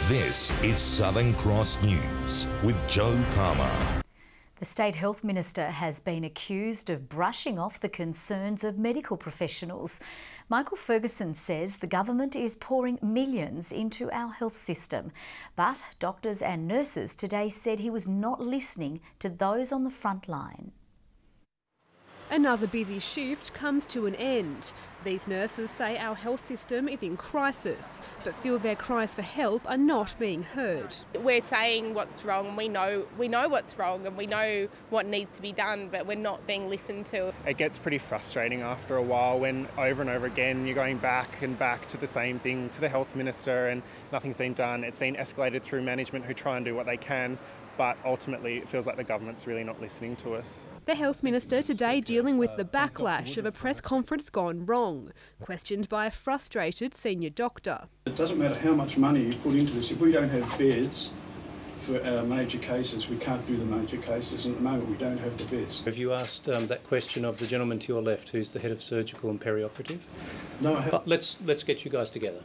This is Southern Cross News with Joe Palmer. The State Health Minister has been accused of brushing off the concerns of medical professionals. Michael Ferguson says the government is pouring millions into our health system. But doctors and nurses today said he was not listening to those on the front line. Another busy shift comes to an end. These nurses say our health system is in crisis, but feel their cries for help are not being heard. We're saying what's wrong, we know what's wrong and we know what needs to be done, but we're not being listened to. It gets pretty frustrating after a while when over and over again you're going back and back to the same thing, to the health minister, and nothing's been done. It's been escalated through management who try and do what they can, but ultimately it feels like the government's really not listening to us. The health minister today dealing with the backlash of a press conference gone wrong, questioned by a frustrated senior doctor. It doesn't matter how much money you put into this, if we don't have beds for our major cases, we can't do the major cases, and at the moment we don't have the beds. Have you asked that question of the gentleman to your left, who's the head of surgical and perioperative? No, I haven't. But let's get you guys together.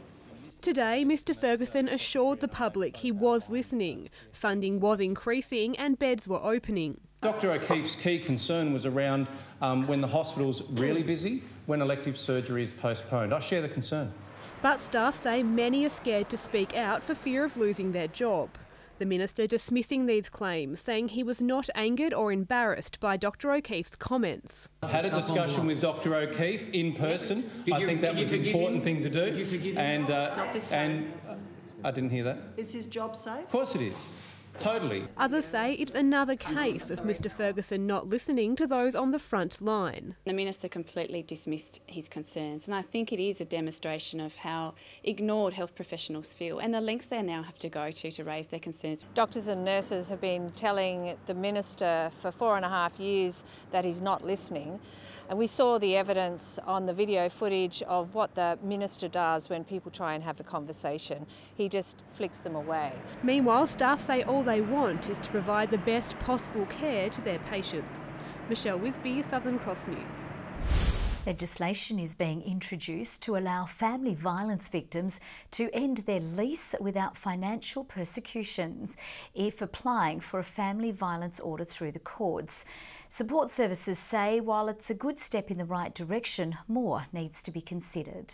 Today, Mr Ferguson assured the public he was listening. Funding was increasing and beds were opening. Dr O'Keefe's key concern was around when the hospital's really busy, when elective surgery is postponed. I share the concern. But staff say many are scared to speak out for fear of losing their job. The minister dismissing these claims, saying he was not angered or embarrassed by Dr O'Keefe's comments. I've had a discussion with Dr O'Keefe in person. I think that was an important thing to do. And I didn't hear that. Is his job safe? Of course it is. Totally. Others say it's another case of Mr Ferguson not listening to those on the front line. The minister completely dismissed his concerns, and I think it is a demonstration of how ignored health professionals feel and the lengths they now have to go to raise their concerns. Doctors and nurses have been telling the minister for 4.5 years that he's not listening. And we saw the evidence on the video footage of what the minister does when people try and have a conversation. He just flicks them away. Meanwhile, staff say all they want is to provide the best possible care to their patients. Michelle Wisby, Southern Cross News. Legislation is being introduced to allow family violence victims to end their lease without financial persecutions if applying for a family violence order through the courts. Support services say while it's a good step in the right direction, more needs to be considered.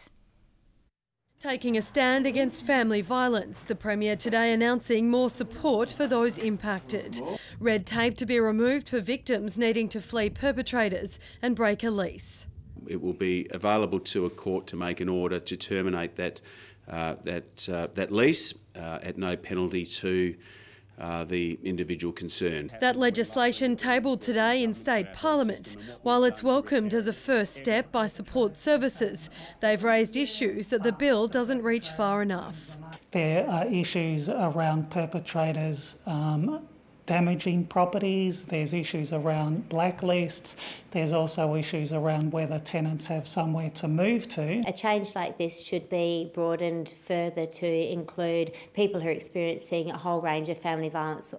Taking a stand against family violence, the Premier today announcing more support for those impacted. Red tape to be removed for victims needing to flee perpetrators and break a lease. It will be available to a court to make an order to terminate that lease at no penalty to the individual concerned. That legislation tabled today in State Parliament. While it's welcomed as a first step by support services, they've raised issues that the bill doesn't reach far enough. There are issues around perpetrators damaging properties, there's issues around blacklists, there's also issues around whether tenants have somewhere to move to. A change like this should be broadened further to include people who are experiencing a whole range of family violence,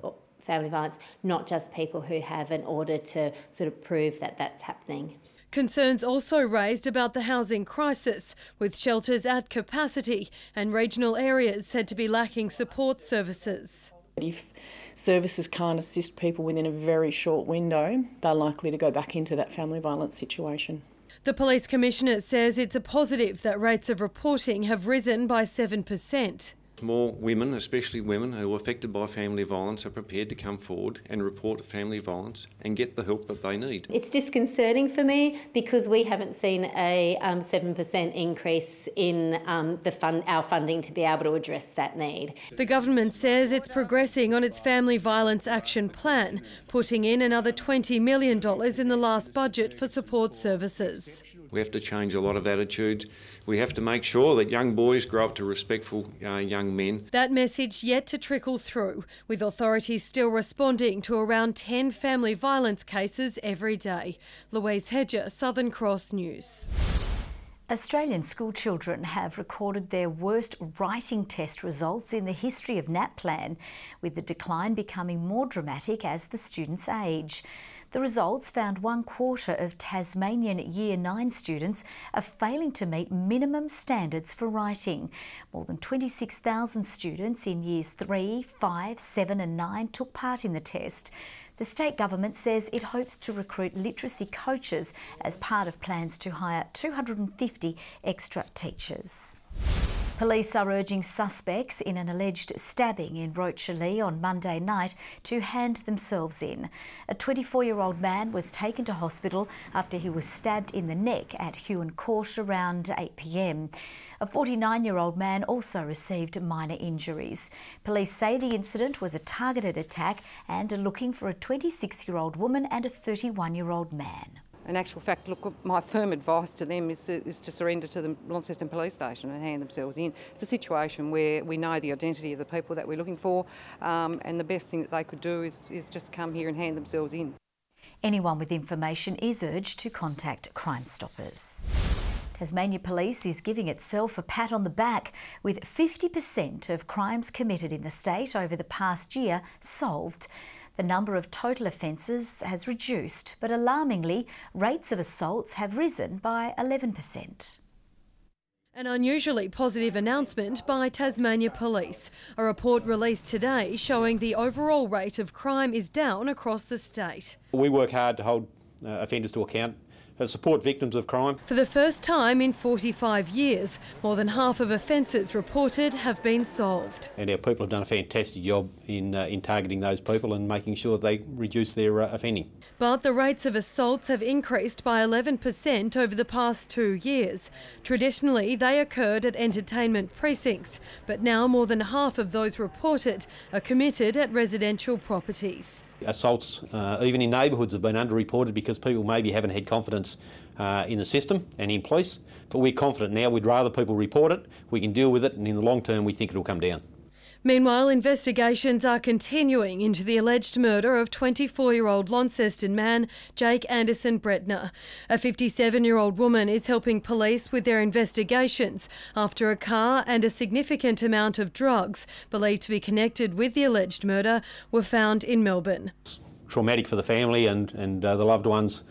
not just people who have an order to sort of prove that that's happening. Concerns also raised about the housing crisis, with shelters at capacity and regional areas said to be lacking support services. If services can't assist people within a very short window, they're likely to go back into that family violence situation. The Police Commissioner says it's a positive that rates of reporting have risen by 7%. More women, especially women who are affected by family violence, are prepared to come forward and report family violence and get the help that they need. It's disconcerting for me because we haven't seen a 7% increase in our funding to be able to address that need. The government says it's progressing on its family violence action plan, putting in another $20 million in the last budget for support services. We have to change a lot of attitudes. We have to make sure that young boys grow up to respectful young men. That message yet to trickle through, with authorities still responding to around 10 family violence cases every day. Louise Hedger, Southern Cross News. Australian school children have recorded their worst writing test results in the history of NAPLAN, with the decline becoming more dramatic as the students age. The results found 1/4 of Tasmanian Year 9 students are failing to meet minimum standards for writing. More than 26,000 students in Years 3, 5, 7 and 9 took part in the test. The state government says it hopes to recruit literacy coaches as part of plans to hire 250 extra teachers. Police are urging suspects in an alleged stabbing in Rocherlea on Monday night to hand themselves in. A 24-year-old man was taken to hospital after he was stabbed in the neck at Huon Court around 8 p.m. A 49-year-old man also received minor injuries. Police say the incident was a targeted attack and are looking for a 26-year-old woman and a 31-year-old man. In actual fact, look, my firm advice to them is to surrender to the Launceston Police Station and hand themselves in. It's a situation where we know the identity of the people that we're looking for, and the best thing that they could do is just come here and hand themselves in. Anyone with information is urged to contact Crime Stoppers. Tasmania Police is giving itself a pat on the back, with 50% of crimes committed in the state over the past year solved. The number of total offences has reduced, but alarmingly, rates of assaults have risen by 11%. An unusually positive announcement by Tasmania Police. A report released today showing the overall rate of crime is down across the state. We work hard to hold offenders to account, support victims of crime. For the first time in 45 years, more than half of offences reported have been solved. And our people have done a fantastic job in targeting those people and making sure they reduce their offending. But the rates of assaults have increased by 11% over the past 2 years. Traditionally, they occurred at entertainment precincts, but now more than half of those reported are committed at residential properties. Assaults, even in neighbourhoods, have been underreported because people maybe haven't had confidence in the system and in police. But we're confident now. We'd rather people report it, we can deal with it, and in the long term we think it'll come down. Meanwhile, investigations are continuing into the alleged murder of 24-year-old Launceston man Jake Anderson Bretner. A 57-year-old woman is helping police with their investigations after a car and a significant amount of drugs believed to be connected with the alleged murder were found in Melbourne. It's traumatic for the family and the loved ones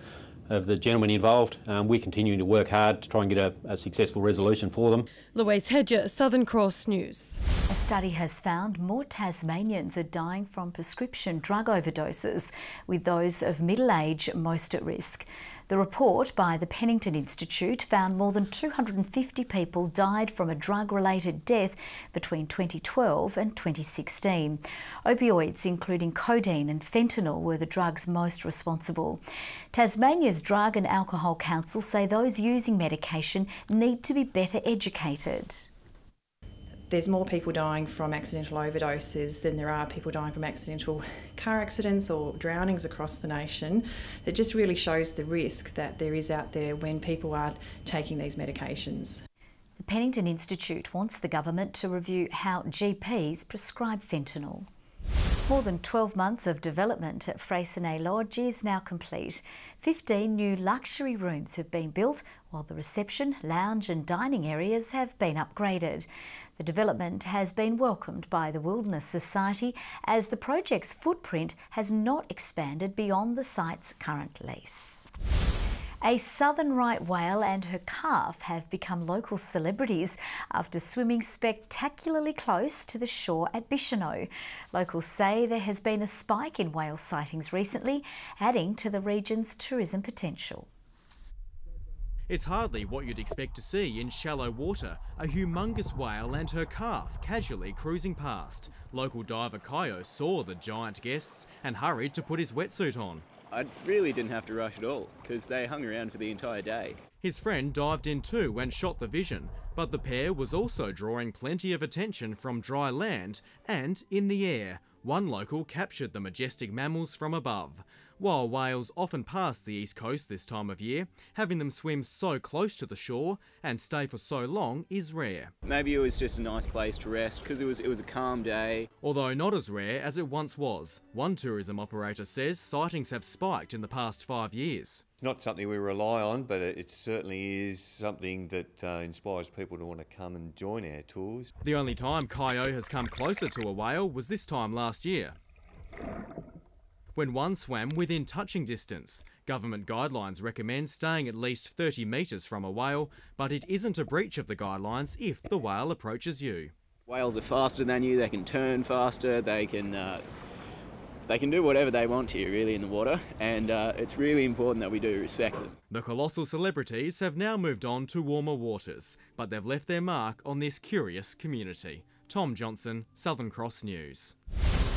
of the gentleman involved. We're continuing to work hard to try and get a successful resolution for them. Louise Hedger, Southern Cross News. A study has found more Tasmanians are dying from prescription drug overdoses, with those of middle age most at risk. The report by the Pennington Institute found more than 250 people died from a drug-related death between 2012 and 2016. Opioids, including codeine and fentanyl, were the drugs most responsible. Tasmania's Drug and Alcohol Council say those using medication need to be better educated. There's more people dying from accidental overdoses than there are people dying from accidental car accidents or drownings across the nation. It just really shows the risk that there is out there when people are taking these medications. The Pennington Institute wants the government to review how GPs prescribe fentanyl. More than 12 months of development at Fresa Lodge is now complete. 15 new luxury rooms have been built, while the reception, lounge and dining areas have been upgraded. The development has been welcomed by the Wilderness Society as the project's footprint has not expanded beyond the site's current lease. A southern right whale and her calf have become local celebrities after swimming spectacularly close to the shore at Bishanoo. Locals say there has been a spike in whale sightings recently, adding to the region's tourism potential. It's hardly what you'd expect to see in shallow water, a humongous whale and her calf casually cruising past. Local diver Kaio saw the giant guests and hurried to put his wetsuit on. I really didn't have to rush at all, because they hung around for the entire day. His friend dived in too and shot the vision, but the pair was also drawing plenty of attention from dry land and in the air. One local captured the majestic mammals from above. While whales often pass the east coast this time of year, having them swim so close to the shore and stay for so long is rare. Maybe it was just a nice place to rest because it was a calm day. Although not as rare as it once was. One tourism operator says sightings have spiked in the past 5 years. Not something we rely on, but it certainly is something that inspires people to want to come and join our tours. The only time Kaio has come closer to a whale was this time last year. when one swam within touching distance. Government guidelines recommend staying at least 30 metres from a whale, but it isn't a breach of the guidelines if the whale approaches you. Whales are faster than you, they can turn faster, they can do whatever they want to you really in the water, and it's really important that we do respect them. The colossal celebrities have now moved on to warmer waters, but they've left their mark on this curious community. Tom Johnson, Southern Cross News.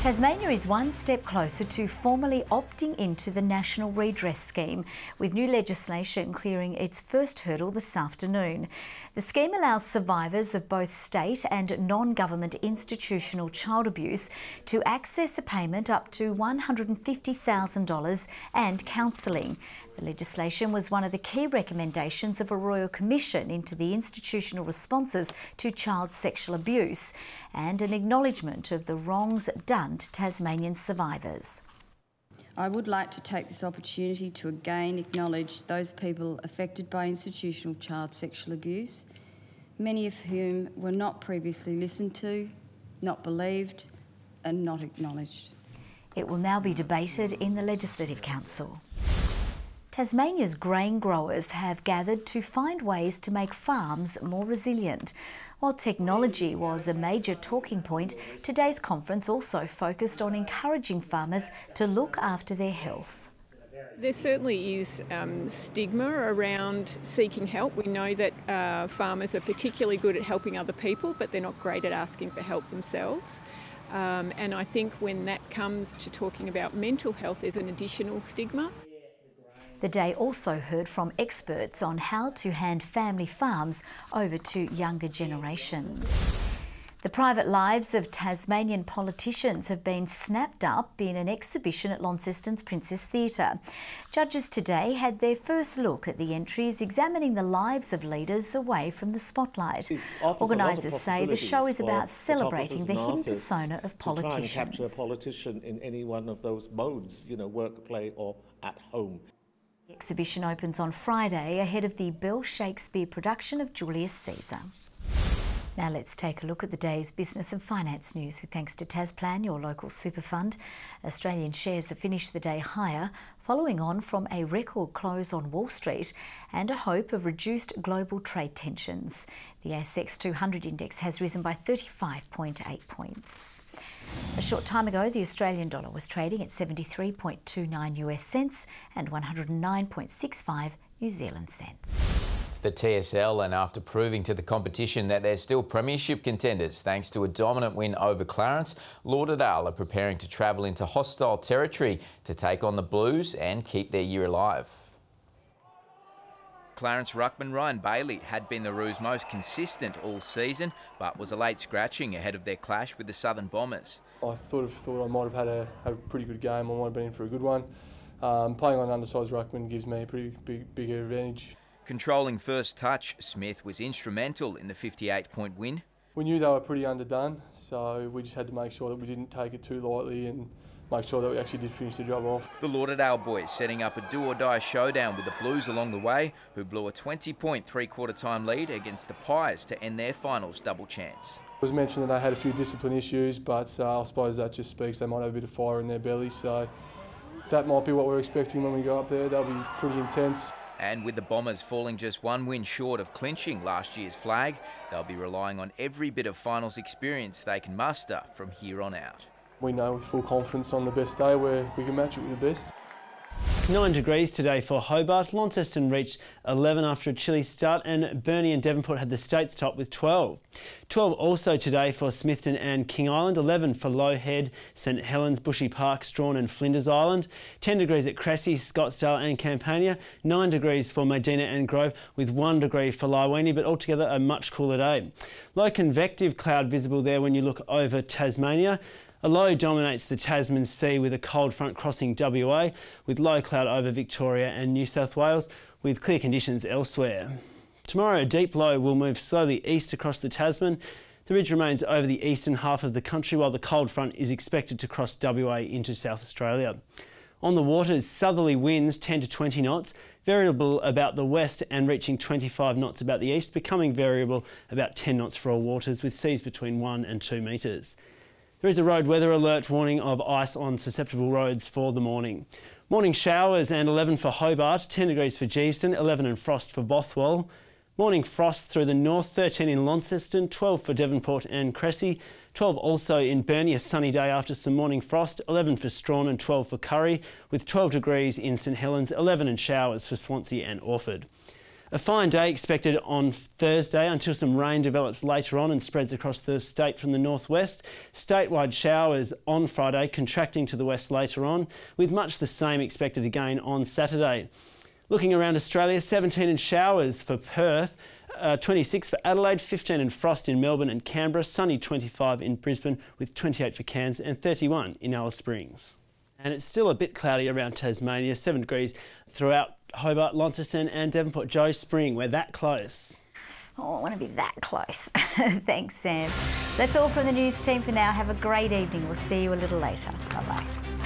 Tasmania is one step closer to formally opting into the National Redress Scheme, with new legislation clearing its first hurdle this afternoon. The scheme allows survivors of both state and non-government institutional child abuse to access a payment up to $150,000 and counselling. The legislation was one of the key recommendations of a Royal Commission into the institutional responses to child sexual abuse and an acknowledgement of the wrongs done to Tasmanian survivors. I would like to take this opportunity to again acknowledge those people affected by institutional child sexual abuse, many of whom were not previously listened to, not believed and not acknowledged. It will now be debated in the Legislative Council. Tasmania's grain growers have gathered to find ways to make farms more resilient. While technology was a major talking point, today's conference also focused on encouraging farmers to look after their health. There certainly is stigma around seeking help. We know that farmers are particularly good at helping other people, but they're not great at asking for help themselves. And I think when that comes to talking about mental health, there's an additional stigma. The day also heard from experts on how to hand family farms over to younger generations. The private lives of Tasmanian politicians have been snapped up in an exhibition at Launceston's Princess Theatre. Judges today had their first look at the entries examining the lives of leaders away from the spotlight. Organisers say the show is about celebrating the hidden persona of politicians. To try and capture a politician in any one of those modes, work, play or at home. The exhibition opens on Friday ahead of the Bell Shakespeare production of Julius Caesar. Now let's take a look at the day's business and finance news with thanks to NAPLAN, your local super fund. Australian shares have finished the day higher, following on from a record close on Wall Street and a hope of reduced global trade tensions. The ASX 200 index has risen by 35.8 points. A short time ago, the Australian dollar was trading at 73.29 US cents and 109.65 New Zealand cents. The TSL, and after proving to the competition that they're still premiership contenders thanks to a dominant win over Clarence, Lauderdale are preparing to travel into hostile territory to take on the Blues and keep their year alive. Clarence ruckman Ryan Bailey had been the Roos' most consistent all season, but was a late scratching ahead of their clash with the Southern Bombers. I thought I might have had a pretty good game. I might have been in for a good one. Playing on an undersized ruckman gives me a pretty big advantage. Controlling first touch, Smith was instrumental in the 58-point win. We knew they were pretty underdone, so we just had to make sure that we didn't take it too lightly and make sure that we actually did finish the job off. The Lauderdale boys setting up a do-or-die showdown with the Blues along the way, who blew a 20-point three-quarter time lead against the Pies to end their finals double chance. It was mentioned that they had a few discipline issues, but I suppose that just speaks they might have a bit of fire in their belly, so that might be what we're expecting when we go up there. That'll be pretty intense. And with the Bombers falling just one win short of clinching last year's flag, they'll be relying on every bit of finals experience they can muster from here on out. We know with full confidence on the best day where we can match it with the best. 9 degrees today for Hobart. Launceston reached 11 after a chilly start, and Burnie and Devonport had the state's top with 12. 12 also today for Smithton and King Island, 11 for Low Head, St Helens, Bushy Park, Strawn and Flinders Island, 10 degrees at Cressy, Scottsdale and Campania, 9 degrees for Medina and Grove, with 1 degree for Lyweenie, but altogether a much cooler day. Low convective cloud visible there when you look over Tasmania. A low dominates the Tasman Sea with a cold front crossing WA, with low cloud over Victoria and New South Wales, with clear conditions elsewhere. Tomorrow, a deep low will move slowly east across the Tasman. The ridge remains over the eastern half of the country, while the cold front is expected to cross WA into South Australia. On the waters, southerly winds 10 to 20 knots, variable about the west and reaching 25 knots about the east, becoming variable about 10 knots for all waters, with seas between 1 and 2 metres. There is a road weather alert warning of ice on susceptible roads for the morning. Morning showers and 11 for Hobart, 10 degrees for Geeston, 11 and frost for Bothwell. Morning frost through the north, 13 in Launceston, 12 for Devonport and Cressy, 12 also in Burnie, a sunny day after some morning frost, 11 for Strawn and 12 for Curry, with 12 degrees in St Helens, 11 and showers for Swansea and Orford. A fine day expected on Thursday until some rain develops later on and spreads across the state from the northwest. Statewide showers on Friday, contracting to the west later on, with much the same expected again on Saturday. Looking around Australia, 17 and showers for Perth, 26 for Adelaide, 15 and frost in Melbourne and Canberra, sunny 25 in Brisbane with 28 for Cairns and 31 in Alice Springs. And it's still a bit cloudy around Tasmania, 7 degrees throughout Hobart, Launceston and Devonport. Joe Spring, we're that close. Oh, I want to be that close. Thanks, Sam. That's all from the news team for now. Have a great evening. We'll see you a little later. Bye-bye.